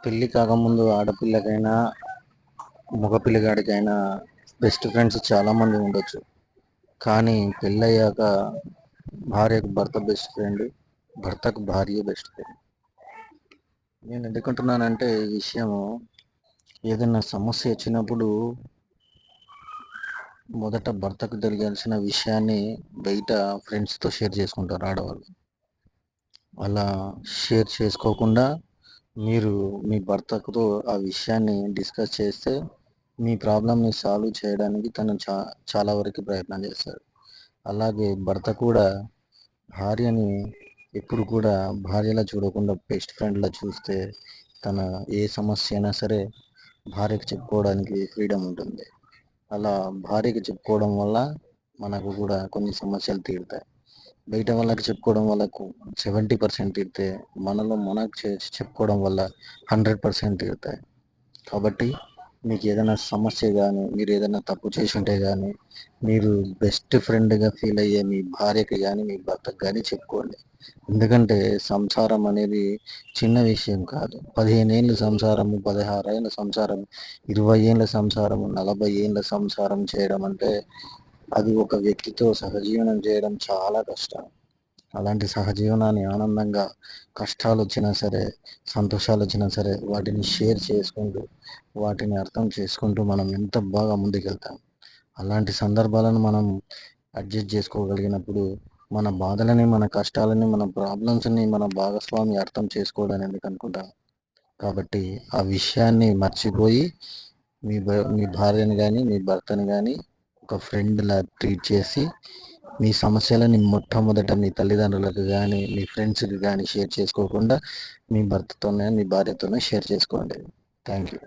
పెళ్ళి కాకముందు ఆడపిల్లకైనా మగపిల్లగాడికైనా best friends చాలామంది ఉండొచ్చు. కానీ పెళ్ళయ్యాక భార్యకు భర్త బెస్ట్ ఫ్రెండ్, భర్తకు భార్య బెస్ట్ ఫ్రెండ్. నేను ఎందుకుంటున్నానంటే ఈ విషయము ఏదైనా సమస్య వచ్చినప్పుడు మొదట భర్తకు తెలియాల్సిన విషయాన్ని బయట ఫ్రెండ్స్తో షేర్ చేసుకుంటారు ఆడవాళ్ళు. అలా షేర్ చేసుకోకుండా మీరు మీ భర్తతో ఆ విషయాన్ని డిస్కస్ చేస్తే మీ ప్రాబ్లమ్ని సాల్వ్ చేయడానికి తను చాలా వరకు ప్రయత్నం చేస్తాడు. అలాగే భర్త కూడా భార్యని ఎప్పుడు కూడా భార్యలా చూడకుండా బెస్ట్ ఫ్రెండ్లా చూస్తే తన ఏ సమస్య అయినా సరే భార్యకు చెప్పుకోవడానికి ఫ్రీడమ్ ఉంటుంది. అలా భార్యకి చెప్పుకోవడం వల్ల మనకు కూడా కొన్ని సమస్యలు తీరుతాయి. బయట వాళ్ళకి చెప్పుకోవడం వల్ల 70% తీరితే మనలో మనకు చెప్పుకోవడం వల్ల 100% తీరుతాయి. కాబట్టి మీకు ఏదైనా సమస్య కానీ, మీరు ఏదైనా తప్పు చేసి ఉంటే కానీ, మీరు బెస్ట్ ఫ్రెండ్గా ఫీల్ అయ్యే మీ భార్యకి కానీ మీ భర్తకు కానీ చెప్పుకోండి. ఎందుకంటే సంసారం అనేది చిన్న విషయం కాదు. 15 ఏళ్ళ సంసారము, 16 ఏళ్ళ సంసారం, 20 ఏళ్ళ సంసారము, 40 ఏళ్ళ సంసారం చేయడం అంటే అది ఒక వ్యక్తితో సహజీవనం చేయడం చాలా కష్టం. అలాంటి సహజీవనాన్ని ఆనందంగా కష్టాలు వచ్చినా సరే, సంతోషాలు వచ్చినా సరే వాటిని షేర్ చేసుకుంటూ, వాటిని అర్థం చేసుకుంటూ మనం ఎంత బాగా ముందుకెళ్తాం. అలాంటి సందర్భాలను మనం అడ్జస్ట్ చేసుకోగలిగినప్పుడు మన బాధలని, మన కష్టాలని, మన ప్రాబ్లమ్స్ని మన భాగస్వామి అర్థం చేసుకోవడానికి ఎందుకు అనుకుంటాం. కాబట్టి ఆ విషయాన్ని మర్చిపోయి మీ భార్యని కానీ మీ భర్తని కానీ ఒక ఫ్రెండ్లా ట్రీట్ చేసి మీ సమస్యలని మొట్టమొదట మీ తల్లిదండ్రులకు కానీ మీ ఫ్రెండ్స్కి కానీ షేర్ చేసుకోకుండా మీ భర్తతోనే మీ భార్యతోనే షేర్ చేసుకోండి. Thank you.